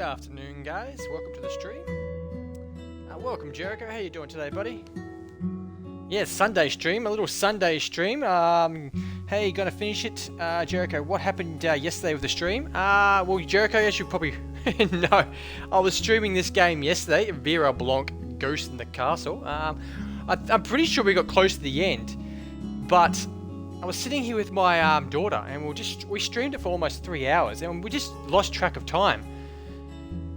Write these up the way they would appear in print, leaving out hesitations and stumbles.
Good afternoon, guys. Welcome to the stream. Welcome, Jericho. How you doing today, buddy? Yeah, Sunday stream. A little Sunday stream. Hey, you gonna finish it, Jericho? What happened yesterday with the stream? Well, Jericho, as you probably know, I was streaming this game yesterday, Vera Blanc, Ghost in the Castle. I'm pretty sure we got close to the end, but I was sitting here with my daughter, and we streamed it for almost 3 hours, and we just lost track of time.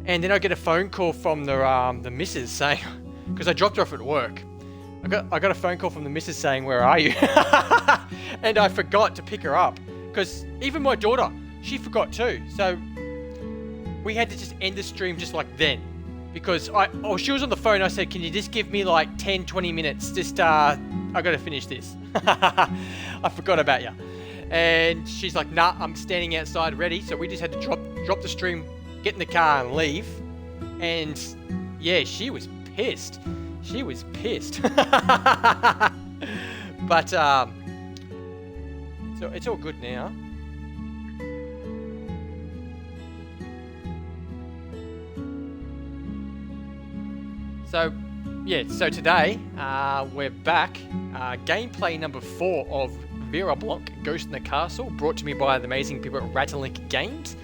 And then I get a phone call from the missus saying, because I dropped her off at work. I got a phone call from the missus saying, "Where are you?" And I forgot to pick her up, because even my daughter, she forgot too. So we had to just end the stream just like then, because she was on the phone. I said, "Can you just give me like 10-20 minutes? Just I gotta finish this." I forgot about you. And she's like, "Nah, I'm standing outside ready." So we just had to drop the stream, get in the car and leave. And yeah, she was pissed. She was pissed. But so it's all good now. So yeah, so today we're back. Gameplay number 4 of Vera Blanc, Ghost in the Castle, brought to me by the amazing people at Ratalaika Games.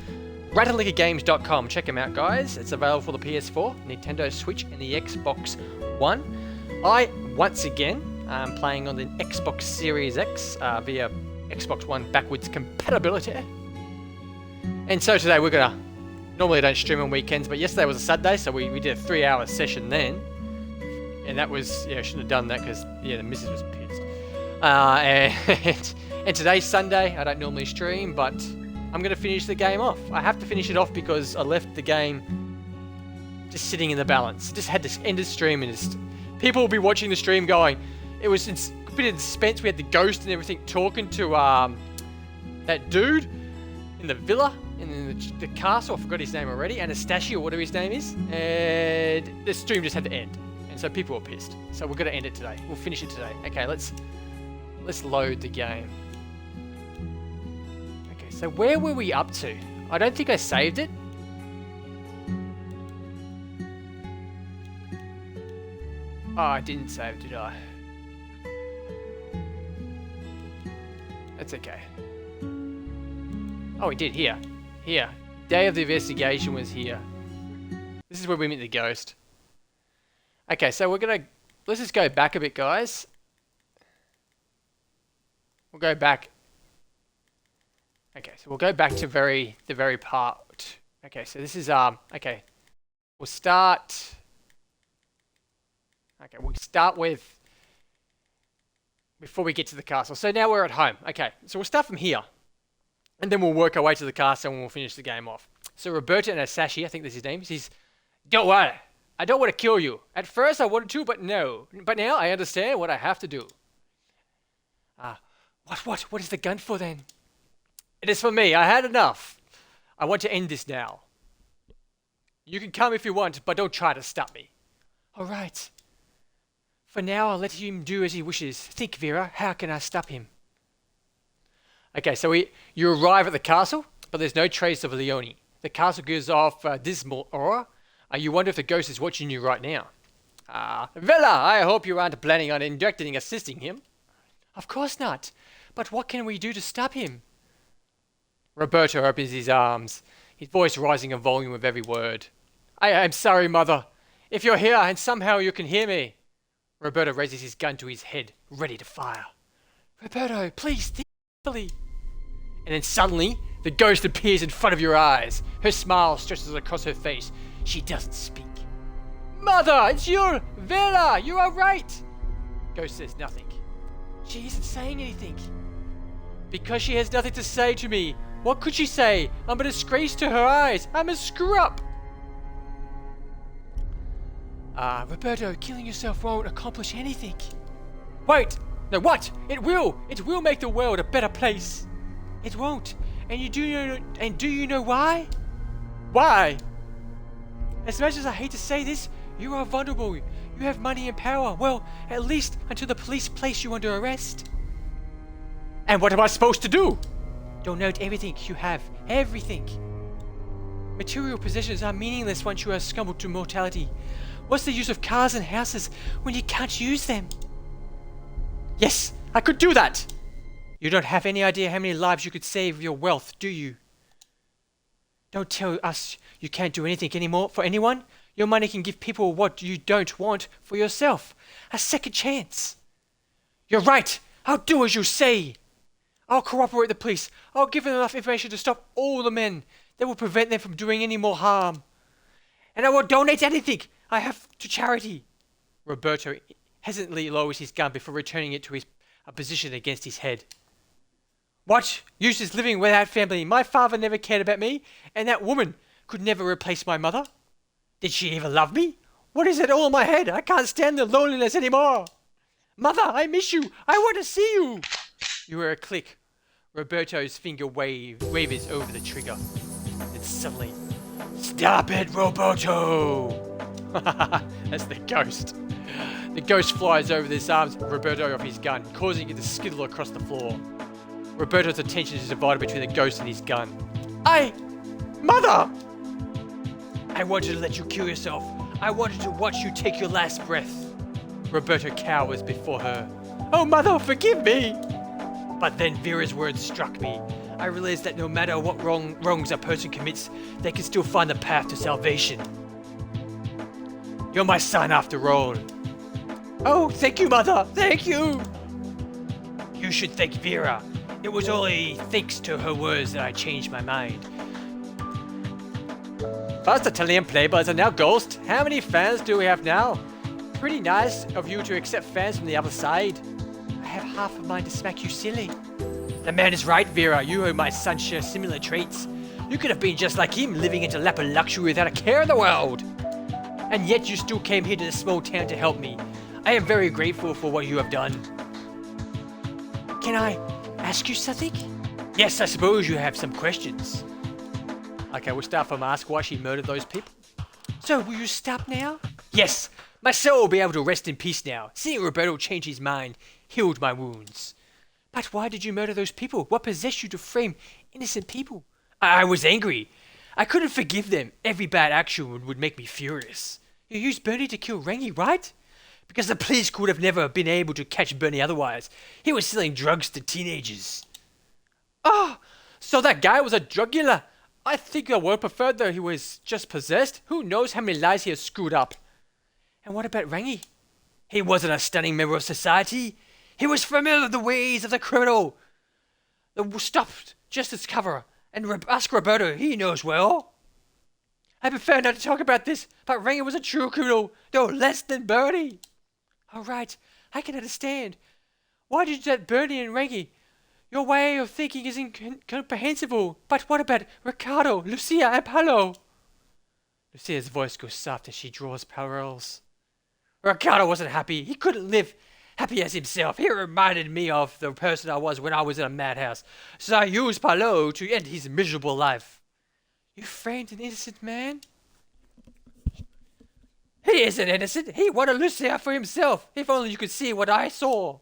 Ratalaikagames.com. Check them out, guys. It's available for the PS4, Nintendo Switch, and the Xbox One. I, once again, am playing on the Xbox Series X via Xbox One backwards compatibility. And so today we're gonna... Normally I don't stream on weekends, but yesterday was a Saturday, so we did a 3-hour session then. And that was... Yeah, I shouldn't have done that because, yeah, the missus was pissed. And today's Sunday. I don't normally stream, but I'm going to finish the game off. I have to finish it off because I left the game just sitting in the balance. Just had to end the stream, and just... People will be watching the stream going... It was a bit of suspense. We had the ghost and everything talking to that dude in the villa, in the castle. I forgot his name already. Anastasia, or whatever his name is. And the stream just had to end. And so people were pissed. So we're going to end it today. We'll finish it today. Okay, let's load the game. Okay, so where were we up to? I don't think I saved it. Oh, I didn't save, did I? That's okay. Oh, we did. Here. Day of the investigation was here. This is where we meet the ghost. Okay, so let's just go back a bit, guys. We'll go back. Okay, so we'll go back to the very part. Okay, so this is okay. We'll start. Okay, we'll start with before we get to the castle. So now we're at home. Okay, so we'll start from here, and then we'll work our way to the castle and we'll finish the game off. So Roberto and Asashi, I think that's his name. He's, "Don't worry, I don't want to kill you. At first I wanted to, but no. But now I understand what I have to do." What is the gun for then? "It is for me. I had enough. I want to end this now. You can come if you want, but don't try to stop me." "All right. For now, I'll let him do as he wishes. Think, Vera, how can I stop him?" Okay, so you arrive at the castle, but there's no trace of Leone. The castle gives off a dismal aura. You wonder if the ghost is watching you right now. "Vela, I hope you aren't planning on indirectly assisting him." "Of course not. But what can we do to stop him?" Roberto opens his arms, his voice rising in volume with every word. I'm sorry, Mother. If you're here and somehow you can hear me." Roberto raises his gun to his head, ready to fire. "Roberto, please, think carefully." And then suddenly, the ghost appears in front of your eyes. Her smile stretches across her face. She doesn't speak. "Mother, it's you! Vera, you are right!" Ghost says nothing. She isn't saying anything. Because she has nothing to say to me. What could she say? I'm a disgrace to her eyes. I'm a screw-up. Roberto, killing yourself won't accomplish anything. Wait! No, what? It will! It will make the world a better place. It won't. And do you know why? Why? As much as I hate to say this, you are vulnerable. You have money and power. Well, at least until the police place you under arrest. And what am I supposed to do? Donate everything you have. Everything. Material possessions are meaningless once you are scumbled to mortality. What's the use of cars and houses when you can't use them? Yes, I could do that! You don't have any idea how many lives you could save with your wealth, do you? Don't tell us you can't do anything anymore for anyone. Your money can give people what you don't want for yourself. A second chance. You're right. I'll do as you say. I'll cooperate with the police. I'll give them enough information to stop all the men that will prevent them from doing any more harm. And I will donate anything I have to charity. Roberto hesitantly lowers his gun before returning it to his position against his head. What use is living without family? My father never cared about me, and that woman could never replace my mother. Did she ever love me? What is it all in my head? I can't stand the loneliness anymore. Mother, I miss you. I want to see you. You hear a click. Roberto's finger wavers over the trigger. And suddenly, stop it, Roberto! That's the ghost. The ghost flies over this arms Roberto off his gun, causing it to skittle across the floor. Roberto's attention is divided between the ghost and his gun. Mother! I wanted to let you kill yourself. I wanted to watch you take your last breath. Roberto cowers before her. Oh, Mother, forgive me! But then Vera's words struck me. I realized that no matter what wrongs a person commits, they can still find the path to salvation. You're my son after all. Oh, thank you, Mother. Thank you. You should thank Vera. It was only thanks to her words that I changed my mind. First Italian playboys are now ghosts. How many fans do we have now? Pretty nice of you to accept fans from the other side. I have half a mind to smack you silly. The man is right, Vera. You and my son share similar traits. You could have been just like him, living into lap of luxury without a care in the world. And yet you still came here to this small town to help me. I am very grateful for what you have done. Can I ask you something? Yes, I suppose you have some questions. Okay, we'll start from ask why she murdered those people. So, will you stop now? Yes, my soul will be able to rest in peace now. Seeing Roberto change his mind healed my wounds. But why did you murder those people? What possessed you to frame innocent people? I was angry. I couldn't forgive them. Every bad action would make me furious. You used Bernie to kill Rangi, right? Because the police could have never been able to catch Bernie otherwise. He was selling drugs to teenagers. Oh, so that guy was a drug dealer. I think I would prefer that he was just possessed. Who knows how many lives he has screwed up. And what about Rangi? He wasn't a stunning member of society. He was familiar with the ways of the criminal. Stop justice cover and ask Roberto. He knows well. I prefer not to talk about this, but Rangi was a true criminal, no less than Bernie. All right, I can understand. Why did you let Bernie and Rangi? Your way of thinking is incomprehensible. But what about Ricardo, Lucia, and Paolo? Lucia's voice goes soft as she draws parallels. Ricardo wasn't happy. He couldn't live happy as himself. He reminded me of the person I was when I was in a madhouse. So I used Paolo to end his miserable life. You framed an innocent man? He isn't innocent. He wanted Lucia for himself. If only you could see what I saw.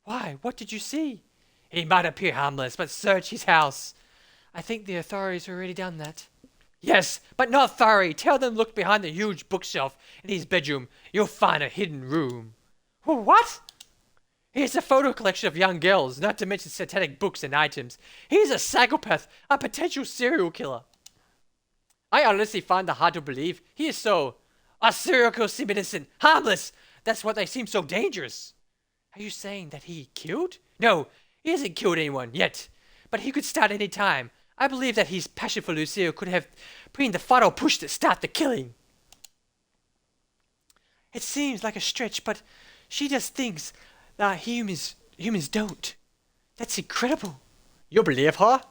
Why? What did you see? He might appear harmless, but search his house. I think the authorities have already done that. Yes, but not thoroughly. Tell them look behind the huge bookshelf in his bedroom. You'll find a hidden room. What? Here's a photo collection of young girls, not to mention satanic books and items. He's a psychopath, a potential serial killer. I honestly find it hard to believe he is so. A serial killer seems innocent, harmless. That's what they seem so dangerous. Are you saying that he killed? No, he hasn't killed anyone yet. But he could start any time. I believe that his passion for Lucille could have been the final push to start the killing. It seems like a stretch, but she does things that humans don't. That's incredible. You believe her?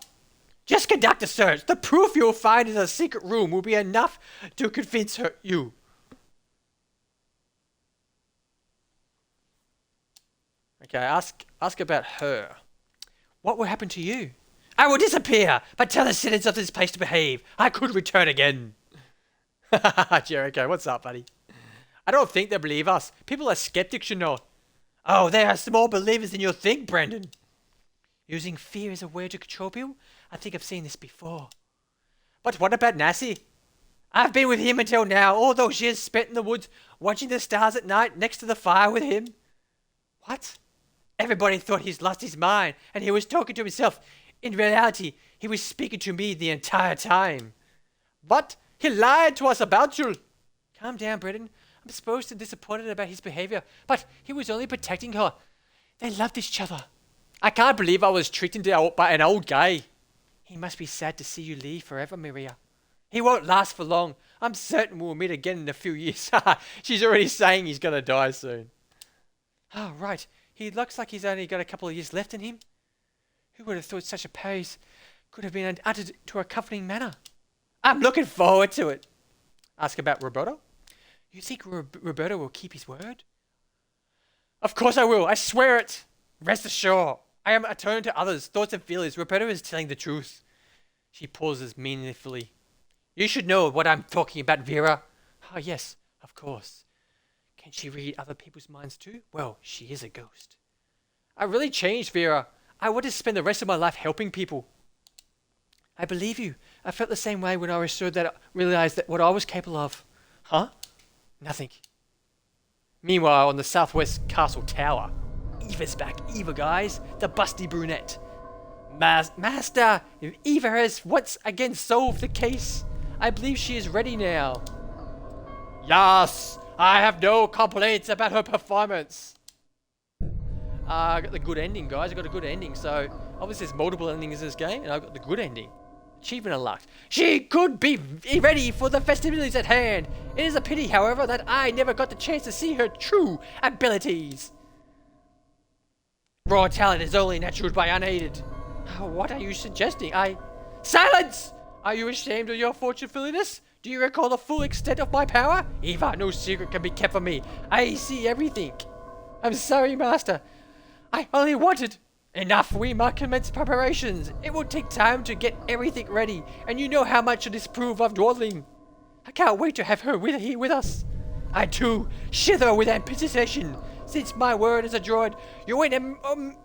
Just conduct a search. The proof you'll find in a secret room will be enough to convince you. Okay, ask about her. What will happen to you? I will disappear, but tell the citizens of this place to behave. I could return again. Jericho, what's up, buddy? I don't think they believe us. People are skeptics, you know. Oh, they are small believers than you think, Brandon. Using fear as a way to control people? I think I've seen this before. But what about Nassie? I've been with him until now, all those years spent in the woods, watching the stars at night next to the fire with him. What? Everybody thought he's lost his mind, and he was talking to himself. In reality, he was speaking to me the entire time. But he lied to us about you. Calm down, Brendan. I'm supposed to be disappointed about his behavior, but he was only protecting her. They loved each other. I can't believe I was treated by an old guy. He must be sad to see you leave forever, Maria. He won't last for long. I'm certain we'll meet again in a few years. She's already saying he's going to die soon. Oh, right. He looks like he's only got a couple of years left in him. Who would have thought such a pose could have been uttered to a comforting manner? I'm looking forward to it. Ask about Roberto. You think Roberto will keep his word? Of course I will. I swear it. Rest assured. I am attuned to others' thoughts and feelings. Roberto is telling the truth. She pauses meaningfully. You should know what I'm talking about, Vera. Ah, yes, of course. Can she read other people's minds too? Well, she is a ghost. I really changed, Vera. I want to spend the rest of my life helping people. I believe you. I felt the same way when I realized that what I was capable of. Huh? Nothing. Meanwhile, on the southwest castle tower, Eva's back. Eva, guys. The busty brunette. Master, if Eva has once again solved the case, I believe she is ready now. Yes, I have no complaints about her performance. I got the good ending, guys. I got a good ending. So, obviously there's multiple endings in this game, and I got the good ending. Achievement unlocked. She could be ready for the festivities at hand. It is a pity, however, that I never got the chance to see her true abilities. Raw talent is only nurtured by unaided. What are you suggesting? Silence! Are you ashamed of your fortunefuliness? Do you recall the full extent of my power? Eva, no secret can be kept from me. I see everything. I'm sorry, Master. I only wanted... Enough, we must commence preparations. It will take time to get everything ready, and you know how much I disapprove of dawdling. I can't wait to have her here with us. I too shiver with anticipation. Since my word as a droid, your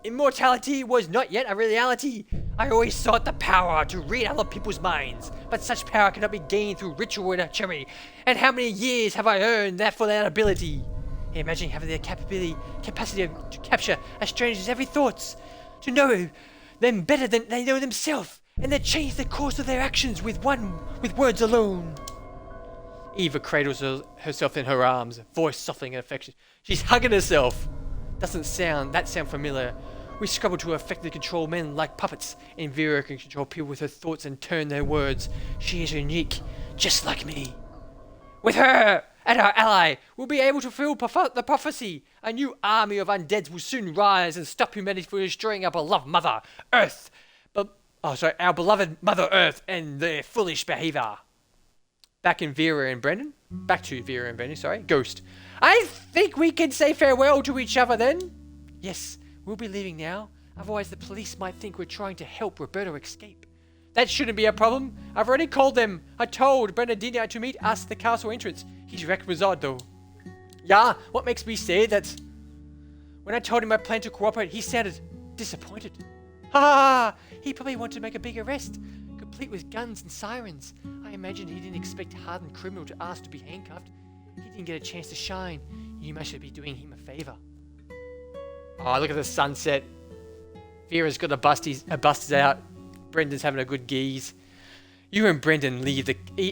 immortality was not yet a reality. I always sought the power to read other people's minds, but such power cannot be gained through ritual and archery. And how many years have I earned for that ability? Imagine having the capacity to capture a stranger's every thoughts, to know them better than they know themselves, and then change the course of their actions with words alone. Eva cradles herself in her arms, voice softening and affection. She's hugging herself. Doesn't sound familiar. We scrabble to effectively control men like puppets, and Vera can control people with her thoughts and turn their words. She is unique, just like me. With her and our ally, we'll be able to fulfill the prophecy. A new army of undeads will soon rise and stop humanity from destroying our beloved Mother Earth. Our beloved Mother Earth and their foolish behavior. Back to Vera and Brendan, Ghost. I think we can say farewell to each other then. Yes, we'll be leaving now. Otherwise the police might think we're trying to help Roberto escape. That shouldn't be a problem. I've already called them. I told Bernardino to meet us at the castle entrance. He's requisite though. Yeah, what makes me say that? When I told him I planned to cooperate, he sounded disappointed. Ha! He probably wanted to make a big arrest, complete with guns and sirens. I imagine he didn't expect a hardened criminal to ask to be handcuffed. He didn't get a chance to shine. You must be doing him a favor. Oh, look at the sunset. Vera's got a busties out. Brendan's having a good geeze. You and Brendan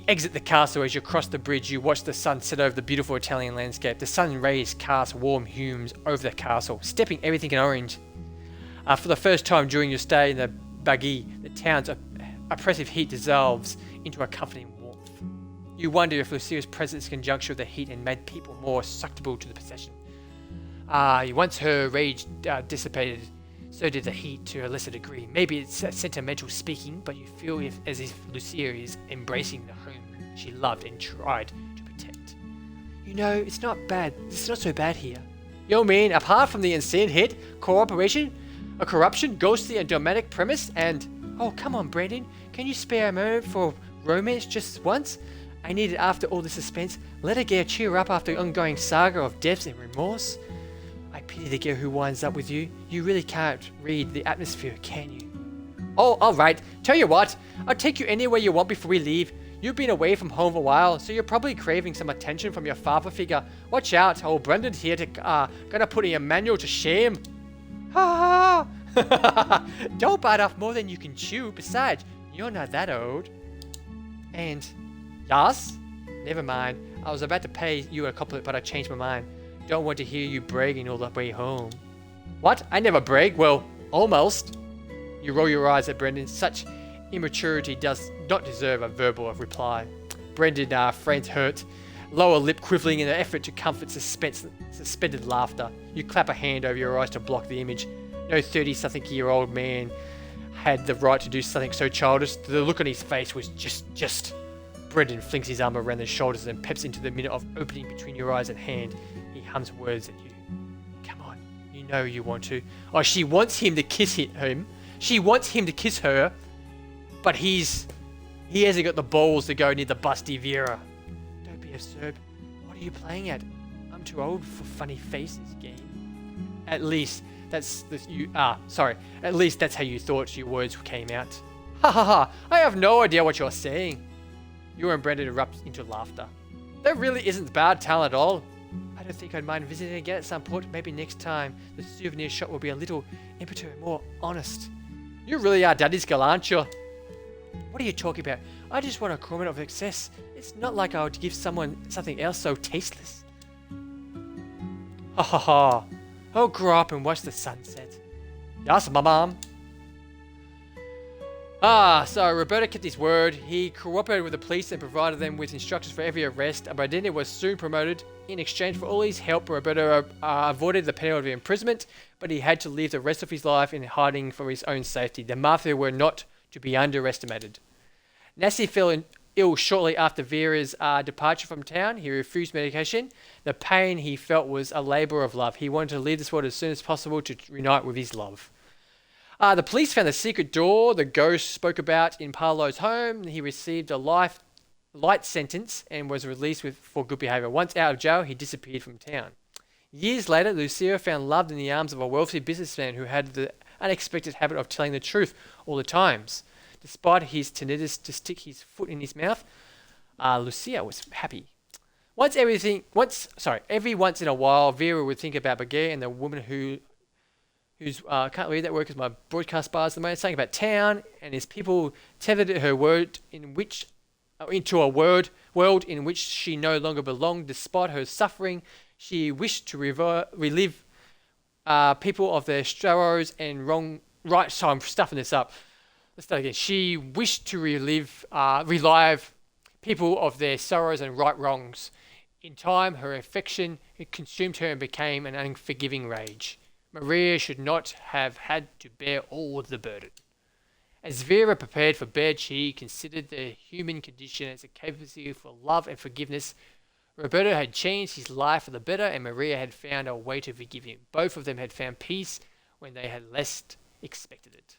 exit the castle. As you cross the bridge, you watch the sun set over the beautiful Italian landscape. The sun rays cast warm hues over the castle, stepping everything in orange. For the first time during your stay in the buggy, the town's oppressive heat dissolves into a comforting warmth. You wonder if Lucia's presence in conjunction with the heat and made people more susceptible to the possession. Once her rage dissipated, so did the heat to a lesser degree. Maybe it's sentimental speaking, but you feel as if Lucia is embracing the home she loved and tried to protect. You know, it's not bad. It's not so bad here. You mean, apart from the insane hit, corruption, ghostly and dramatic premise, and... Oh, come on, Brandon. Can you spare a moment for romance just once? I need it after all the suspense. Let a girl cheer up after the ongoing saga of deaths and remorse. I pity the girl who winds up with you. You really can't read the atmosphere, can you? Oh, alright. Tell you what, I'll take you anywhere you want before we leave. You've been away from home for a while, so you're probably craving some attention from your father figure. Watch out, old Brendan here gonna put Emmanuel to shame. Ha ha! Don't bite off more than you can chew. Besides, you're not that old. And, yes? Never mind. I was about to pay you a compliment, but I changed my mind. Don't want to hear you bragging all the way home. What? I never brag. Well, almost. You roll your eyes at Brendan. Such immaturity does not deserve a verbal reply. Brendan friends hurt, lower lip quivering in an effort to comfort suspended laughter. You clap a hand over your eyes to block the image. No 30-something-year-old man had the right to do something so childish. The look on his face was just. Brendan flings his arm around the shoulders and peps into the minute of opening between your eyes and hand. He hums words at you. Come on, you know you want to. Oh, she wants him to kiss him. She wants him to kiss her, but he hasn't got the balls to go near the busty Vera. Don't be absurd. What are you playing at? I'm too old for funny faces game. At least that's how you thought your words came out. Ha ha ha! I have no idea what you're saying. You and Brendan erupt into laughter. That really isn't bad talent at all. I don't think I'd mind visiting again at some point. Maybe next time the souvenir shop will be a little immature and more honest. You really are Daddy's girl, aren't you? What are you talking about? I just want a comment of excess. It's not like I would give someone something else so tasteless. Ha ha ha. Oh, grow up and watch the sunset. Yes, my mom. So Roberto kept his word. He cooperated with the police and provided them with instructions for every arrest. Bradini was soon promoted. In exchange for all his help, Roberto avoided the penalty of imprisonment, but he had to live the rest of his life in hiding for his own safety. The Mafia were not to be underestimated. Nassi fell ill shortly after Vera's departure from town. He refused medication. The pain he felt was a labour of love. He wanted to leave this world as soon as possible to reunite with his love. The police found the secret door the ghost spoke about in Paolo's home. He received a light sentence and was released for good behaviour. Once out of jail, he disappeared from town. Years later, Lucia found love in the arms of a wealthy businessman who had the unexpected habit of telling the truth all the times. Despite his tendency to stick his foot in his mouth, Lucia was happy. Every once in a while, Vera would think about Bagheera and the woman who's I can't read that word because my broadcast bar is the moment. Saying about town and his people tethered her word into a world in which she no longer belonged. Despite her suffering, she wished to relive people of their sorrows and wrong. Right, so I'm stuffing this up. Let's start again. She wished to relive people of their sorrows and right wrongs. In time, her affection consumed her and became an unforgiving rage. Maria should not have had to bear all the burden. As Vera prepared for bed, she considered the human condition as a capacity for love and forgiveness. Roberto had changed his life for the better, and Maria had found a way to forgive him. Both of them had found peace when they had least expected it.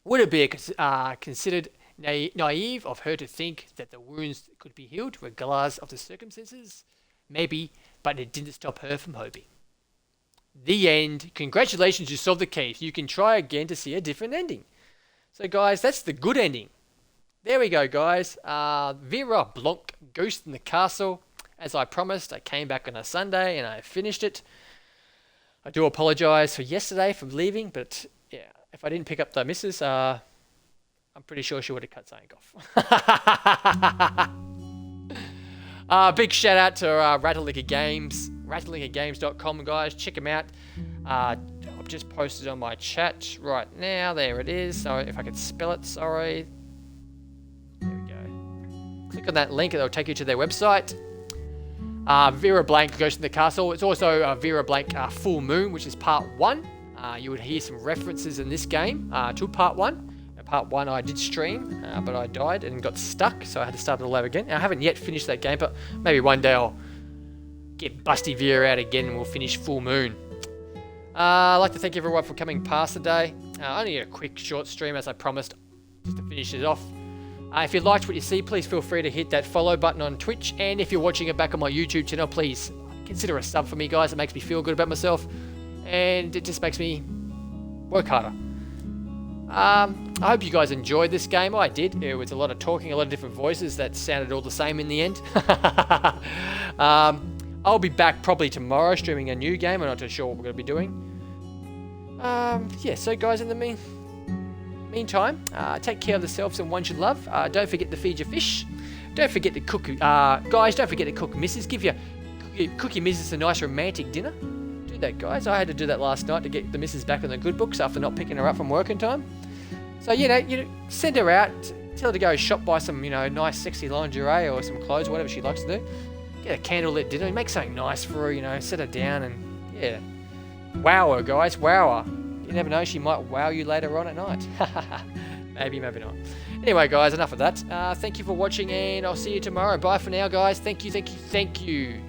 Would it be considered naive of her to think that the wounds could be healed regardless of the circumstances? Maybe, but it didn't stop her from hoping. The end. Congratulations, you solved the case. You can try again to see a different ending. So guys, that's the good ending. There we go, guys. Vera Blanc, Ghost in the Castle. As I promised, I came back on a Sunday and I finished it. I do apologise for yesterday for leaving, but yeah, if I didn't pick up the missus, I'm pretty sure she would have cut something off. Big shout out to Ratalaika Games. RatalaikaGames.com, guys. Check them out. I've just posted on my chat right now. There it is. So if I could spell it, sorry. There we go. Click on that link and it'll take you to their website. Vera Blanc Ghost in the Castle. It's also Vera Blanc Full Moon, which is part 1. You would hear some references in this game to part 1. Part 1 I did stream, but I died and got stuck, so I had to start it all over again. I haven't yet finished that game, but maybe one day I'll get Busty Vera out again and we'll finish Full Moon. I'd like to thank everyone for coming past today. Only a quick short stream as I promised, just to finish it off. If you liked what you see, please feel free to hit that follow button on Twitch, and if you're watching it back on my YouTube channel, please consider a sub for me, guys. It makes me feel good about myself and it just makes me work harder. I hope you guys enjoyed this game. I did. It was a lot of talking, a lot of different voices that sounded all the same in the end. I'll be back probably tomorrow streaming a new game. I'm not too sure what we're going to be doing. Yeah, so guys, in the meantime, take care of yourselves and ones you love. Don't forget to feed your fish. Don't forget to cook, guys, don't forget to cook missus. Cook your missus a nice romantic dinner. Do that, guys. I had to do that last night to get the missus back on the good books after not picking her up from work in time. So, you know, send her out, tell her to go shop, buy some, nice sexy lingerie or some clothes, whatever she likes to do. Get a candlelit dinner, make something nice for her, set her down and, yeah. Wow her, guys, wow her. You never know, she might wow you later on at night. Maybe, maybe not. Anyway, guys, enough of that. Thank you for watching, and I'll see you tomorrow. Bye for now, guys. Thank you, thank you, thank you.